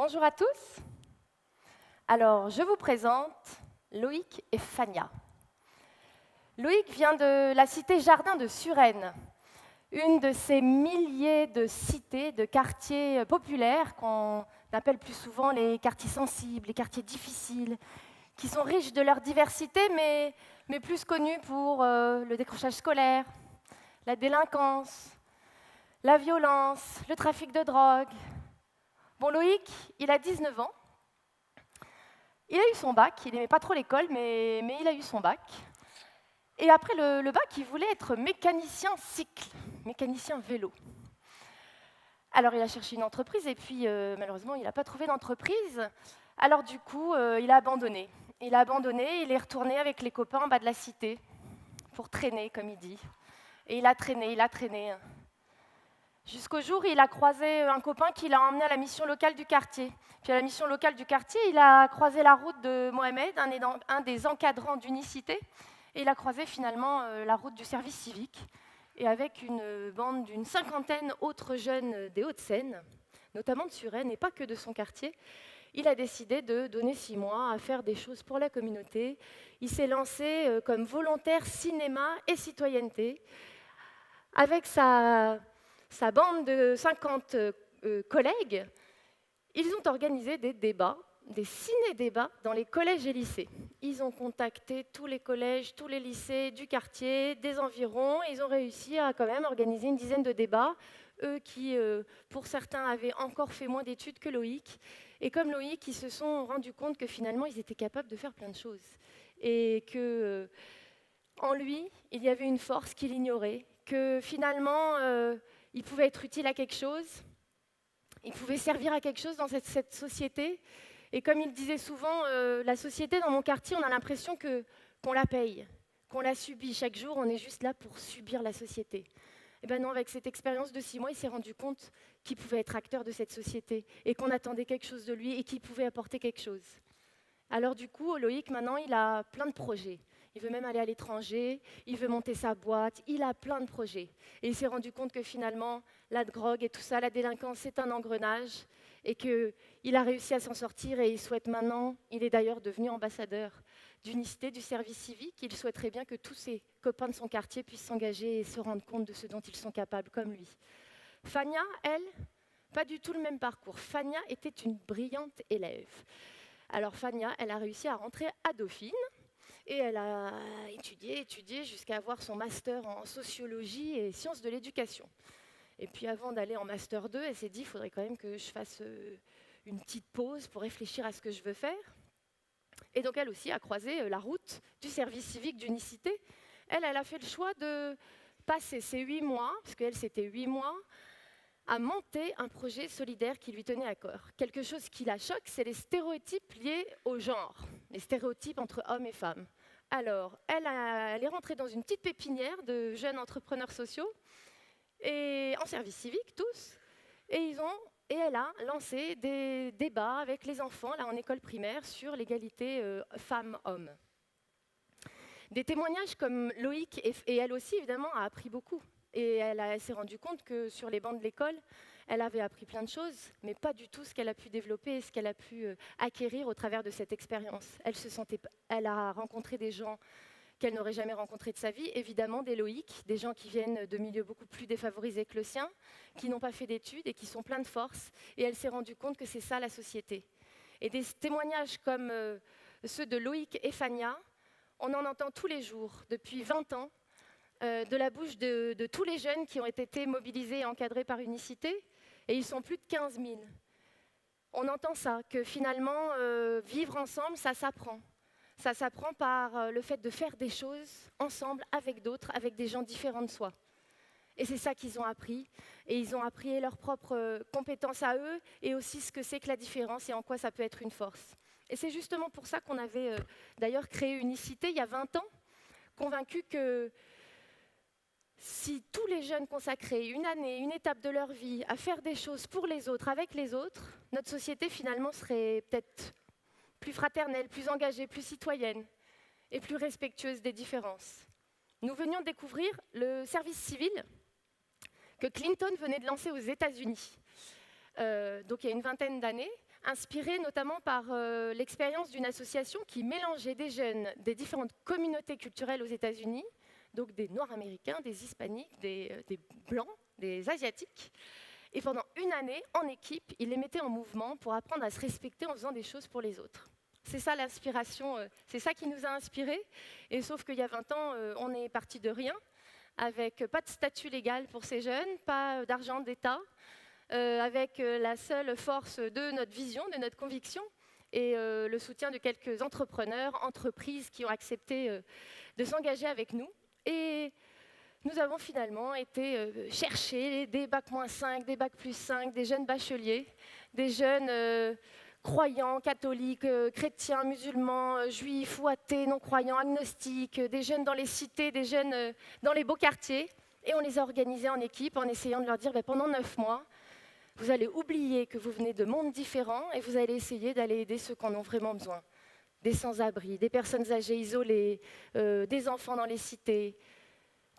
Bonjour à tous. Alors, je vous présente Loïc et Fania. Loïc vient de la cité Jardin de Suresnes, une de ces milliers de cités, de quartiers populaires qu'on appelle plus souvent les quartiers sensibles, les quartiers difficiles, qui sont riches de leur diversité, mais plus connus pour le décrochage scolaire, la délinquance, la violence, le trafic de drogue. Bon, Loïc, il a 19 ans. Il a eu son bac, il n'aimait pas trop l'école, mais il a eu son bac. Et après le bac, il voulait être mécanicien cycle, mécanicien vélo. Alors il a cherché une entreprise et puis malheureusement, il n'a pas trouvé d'entreprise. Alors du coup, il a abandonné. Il a abandonné, il est retourné avec les copains en bas de la cité pour traîner, comme il dit. Et il a traîné. Jusqu'au jour où il a croisé un copain qui l'a emmené à la mission locale du quartier. Puis à la mission locale du quartier, il a croisé la route de Mohamed, un des encadrants d'unicité, et il a croisé finalement la route du service civique. Et avec une bande d'une cinquantaine d'autres jeunes des Hauts-de-Seine, notamment de Suresnes, et pas que de son quartier, il a décidé de donner 6 mois à faire des choses pour la communauté. Il s'est lancé comme volontaire cinéma et citoyenneté, avec sa bande de 50 collègues. Ils ont organisé des débats, des ciné-débats dans les collèges et lycées. Ils ont contacté tous les collèges, tous les lycées du quartier, des environs, et ils ont réussi à quand même organiser une dizaine de débats, eux qui, pour certains, avaient encore fait moins d'études que Loïc. Et comme Loïc, ils se sont rendus compte que finalement, ils étaient capables de faire plein de choses. Et que en lui, il y avait une force qu'il ignorait, que finalement, il pouvait être utile à quelque chose, il pouvait servir à quelque chose dans cette société. Et comme il disait souvent, la société dans mon quartier, on a l'impression qu'on la paye, qu'on la subit. Chaque jour, on est juste là pour subir la société. Et bien non, avec cette expérience de 6 mois, il s'est rendu compte qu'il pouvait être acteur de cette société et qu'on attendait quelque chose de lui et qu'il pouvait apporter quelque chose. Alors du coup, Loïc, maintenant, il a plein de projets. Il veut même aller à l'étranger, il veut monter sa boîte, il a plein de projets. Et il s'est rendu compte que finalement, la drogue et tout ça, la délinquance, c'est un engrenage et qu'il a réussi à s'en sortir et il souhaite maintenant, il est d'ailleurs devenu ambassadeur d'unicité du service civique. Il souhaiterait bien que tous ses copains de son quartier puissent s'engager et se rendre compte de ce dont ils sont capables, comme lui. Fania, elle, pas du tout le même parcours. Fania était une brillante élève. Alors Fania, elle a réussi à rentrer à Dauphine et elle a étudié jusqu'à avoir son master en sociologie et sciences de l'éducation. Et puis avant d'aller en master 2, elle s'est dit, il faudrait quand même que je fasse une petite pause pour réfléchir à ce que je veux faire. Et donc elle aussi a croisé la route du service civique d'unicité. Elle a fait le choix de passer ces 8 mois, parce qu'elle c'était 8 mois, à monter un projet solidaire qui lui tenait à cœur. Quelque chose qui la choque, c'est les stéréotypes liés au genre, les stéréotypes entre hommes et femmes. Alors, elle est rentrée dans une petite pépinière de jeunes entrepreneurs sociaux, et en service civique, tous, et elle a lancé des débats avec les enfants, là en école primaire, sur l'égalité femmes-hommes. Des témoignages comme Loïc, et elle aussi, évidemment, a appris beaucoup. Et elle s'est rendue compte que sur les bancs de l'école, elle avait appris plein de choses, mais pas du tout ce qu'elle a pu développer et ce qu'elle a pu acquérir au travers de cette expérience. Elle a rencontré des gens qu'elle n'aurait jamais rencontrés de sa vie, évidemment des Loïc, des gens qui viennent de milieux beaucoup plus défavorisés que le sien, qui n'ont pas fait d'études et qui sont pleins de force. Et elle s'est rendue compte que c'est ça la société. Et des témoignages comme ceux de Loïc et Fania, on en entend tous les jours, depuis 20 ans, de la bouche de tous les jeunes qui ont été mobilisés et encadrés par Unicité, et ils sont plus de 15 000. On entend ça, que finalement, vivre ensemble, ça s'apprend. Ça s'apprend par le fait de faire des choses ensemble, avec d'autres, avec des gens différents de soi. Et c'est ça qu'ils ont appris. Et ils ont appris leurs propres compétences à eux, et aussi ce que c'est que la différence et en quoi ça peut être une force. Et c'est justement pour ça qu'on avait d'ailleurs créé Unicité il y a 20 ans, convaincus que si tous les jeunes consacraient une année, une étape de leur vie à faire des choses pour les autres, avec les autres, notre société finalement serait peut-être plus fraternelle, plus engagée, plus citoyenne et plus respectueuse des différences. Nous venions de découvrir le service civil que Clinton venait de lancer aux États-Unis, donc il y a une vingtaine d'années, inspiré notamment par l'expérience d'une association qui mélangeait des jeunes des différentes communautés culturelles aux États-Unis, donc des Noirs américains, des Hispaniques, des Blancs, des Asiatiques. Et pendant une année, en équipe, ils les mettaient en mouvement pour apprendre à se respecter en faisant des choses pour les autres. C'est ça l'inspiration, c'est ça qui nous a inspirés. Et sauf qu'il y a 20 ans, on est parti de rien, avec pas de statut légal pour ces jeunes, pas d'argent d'État, avec la seule force de notre vision, de notre conviction, et le soutien de quelques entrepreneurs, entreprises qui ont accepté de s'engager avec nous. Et nous avons finalement été chercher des bac-5, des bac+5, des jeunes bacheliers, des jeunes croyants, catholiques, chrétiens, musulmans, juifs ou athées, non-croyants, agnostiques, des jeunes dans les cités, des jeunes dans les beaux quartiers. Et on les a organisés en équipe en essayant de leur dire pendant 9 mois, vous allez oublier que vous venez de mondes différents et vous allez essayer d'aller aider ceux qui en ont vraiment besoin. Des sans-abri, des personnes âgées isolées, des enfants dans les cités.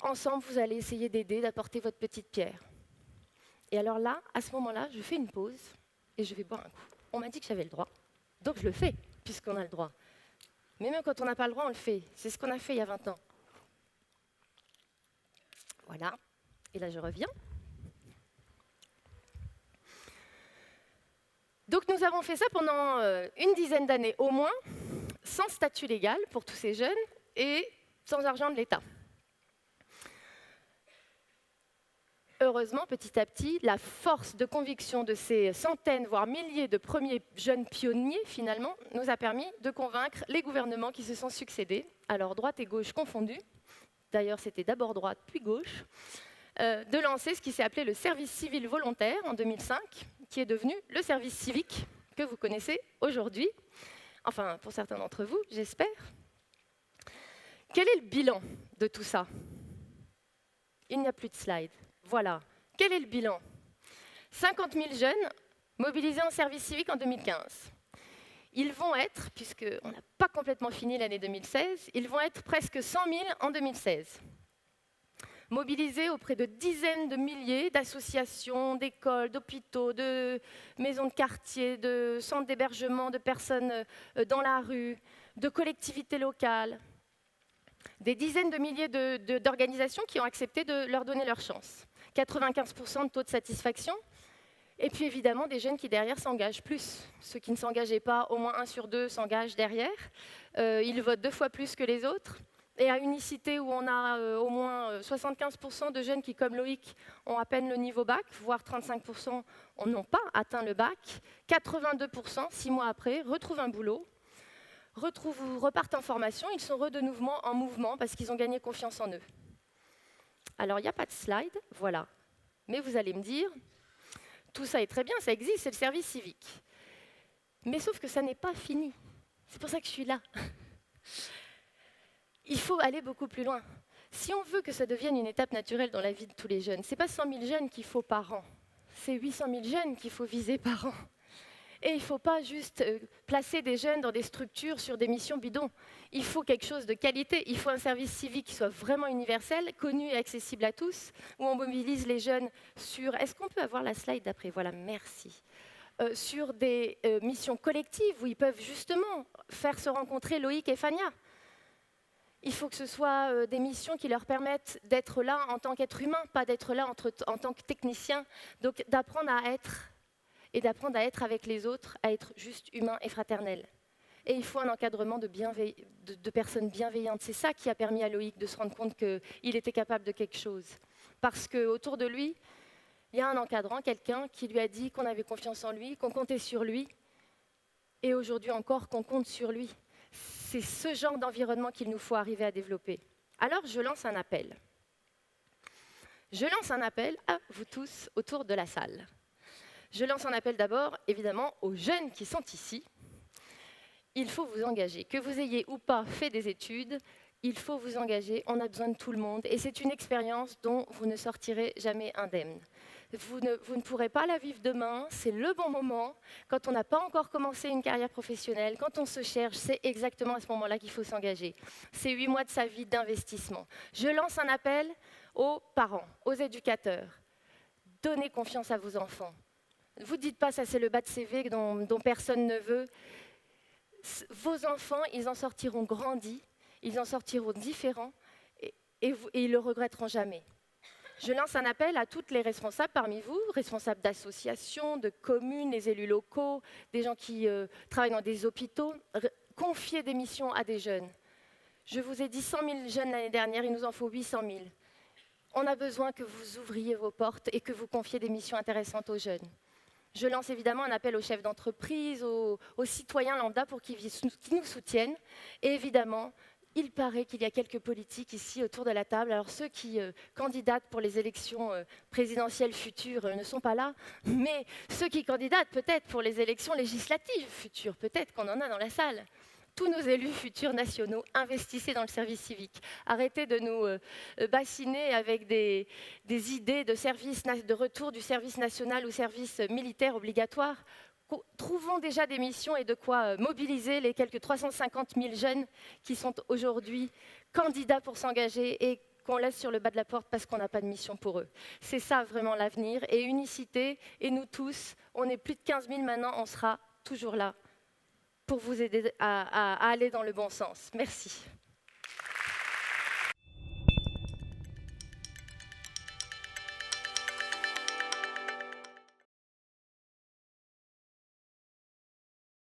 Ensemble, vous allez essayer d'aider, d'apporter votre petite pierre. Et alors là, à ce moment-là, je fais une pause et je vais boire un coup. On m'a dit que j'avais le droit, donc je le fais, puisqu'on a le droit. Mais même quand on n'a pas le droit, on le fait. C'est ce qu'on a fait il y a 20 ans. Voilà. Et là, je reviens. Donc nous avons fait ça pendant une dizaine d'années au moins, sans statut légal pour tous ces jeunes et sans argent de l'État. Heureusement, petit à petit, la force de conviction de ces centaines, voire milliers de premiers jeunes pionniers, finalement, nous a permis de convaincre les gouvernements qui se sont succédés, alors droite et gauche confondues, d'ailleurs c'était d'abord droite puis gauche, de lancer ce qui s'est appelé le service civil volontaire en 2005, qui est devenu le service civique que vous connaissez aujourd'hui, enfin pour certains d'entre vous, j'espère. Quel est le bilan de tout ça? Il n'y a plus de slide. Voilà. Quel est le bilan? 50 000 jeunes mobilisés en service civique en 2015. Ils vont être, puisqu'on n'a pas complètement fini l'année 2016, ils vont être presque 100 000 en 2016. Mobilisés auprès de dizaines de milliers d'associations, d'écoles, d'hôpitaux, de maisons de quartier, de centres d'hébergement de personnes dans la rue, de collectivités locales. Des dizaines de milliers d'organisations qui ont accepté de leur donner leur chance. 95% de taux de satisfaction. Et puis évidemment, des jeunes qui derrière s'engagent plus. Ceux qui ne s'engageaient pas, au moins 1 sur 2 s'engagent derrière. Ils votent 2 fois plus que les autres. Et à Unicité, où on a au moins 75% de jeunes qui, comme Loïc, ont à peine le niveau bac, voire 35% n'ont pas atteint le bac, 82%, 6 mois après, retrouvent un boulot, repartent en formation, ils sont de nouveau en mouvement parce qu'ils ont gagné confiance en eux. Alors, il n'y a pas de slide, voilà. Mais vous allez me dire, tout ça est très bien, ça existe, c'est le service civique. Mais sauf que ça n'est pas fini. C'est pour ça que je suis là. Il faut aller beaucoup plus loin. Si on veut que ça devienne une étape naturelle dans la vie de tous les jeunes, ce n'est pas 100 000 jeunes qu'il faut par an, c'est 800 000 jeunes qu'il faut viser par an. Et il ne faut pas juste placer des jeunes dans des structures sur des missions bidons. Il faut quelque chose de qualité. Il faut un service civique qui soit vraiment universel, connu et accessible à tous, où on mobilise les jeunes sur... Est-ce qu'on peut avoir la slide d'après? Voilà, merci. Sur des missions collectives où ils peuvent justement faire se rencontrer Loïc et Fania. Il faut que ce soit des missions qui leur permettent d'être là en tant qu'être humain, pas d'être là en tant que technicien. Donc d'apprendre à être... et d'apprendre à être avec les autres, à être juste humain et fraternel. Et il faut un encadrement de personnes bienveillantes. C'est ça qui a permis à Loïc de se rendre compte qu'il était capable de quelque chose. Parce qu'autour de lui, il y a un encadrant, quelqu'un qui lui a dit qu'on avait confiance en lui, qu'on comptait sur lui, et aujourd'hui encore qu'on compte sur lui. C'est ce genre d'environnement qu'il nous faut arriver à développer. Alors je lance un appel. Je lance un appel à vous tous autour de la salle. Je lance un appel d'abord, évidemment, aux jeunes qui sont ici. Il faut vous engager. Que vous ayez ou pas fait des études, il faut vous engager. On a besoin de tout le monde. Et c'est une expérience dont vous ne sortirez jamais indemne. Vous ne pourrez pas la vivre demain. C'est le bon moment. Quand on n'a pas encore commencé une carrière professionnelle, quand on se cherche, c'est exactement à ce moment-là qu'il faut s'engager. C'est 8 mois de sa vie d'investissement. Je lance un appel aux parents, aux éducateurs. Donnez confiance à vos enfants. vous dites pas, ça c'est le bas de CV dont personne ne veut. Vos enfants, ils en sortiront grandis, ils en sortiront différents et ils ne le regretteront jamais. Je lance un appel à toutes les responsables parmi vous, responsables d'associations, de communes, les élus locaux, des gens qui travaillent dans des hôpitaux. Confiez des missions à des jeunes. Je vous ai dit 100 000 jeunes l'année dernière, il nous en faut 800 000. On a besoin que vous ouvriez vos portes et que vous confiez des missions intéressantes aux jeunes. Je lance évidemment un appel aux chefs d'entreprise, aux citoyens lambda pour qu'ils nous soutiennent. Et évidemment, il paraît qu'il y a quelques politiques ici autour de la table. Alors ceux qui candidatent pour les élections présidentielles futures ne sont pas là, mais ceux qui candidatent peut-être pour les élections législatives futures, peut-être qu'on en a dans la salle. Tous nos élus futurs nationaux, investissez dans le service civique. Arrêtez de nous bassiner avec des idées de retour du service national au service militaire obligatoire. Trouvons déjà des missions et de quoi mobiliser les quelques 350 000 jeunes qui sont aujourd'hui candidats pour s'engager et qu'on laisse sur le bas de la porte parce qu'on n'a pas de mission pour eux. C'est ça vraiment l'avenir. Et unicité, et nous tous, on est plus de 15 000 maintenant, on sera toujours là pour vous aider à aller dans le bon sens. Merci.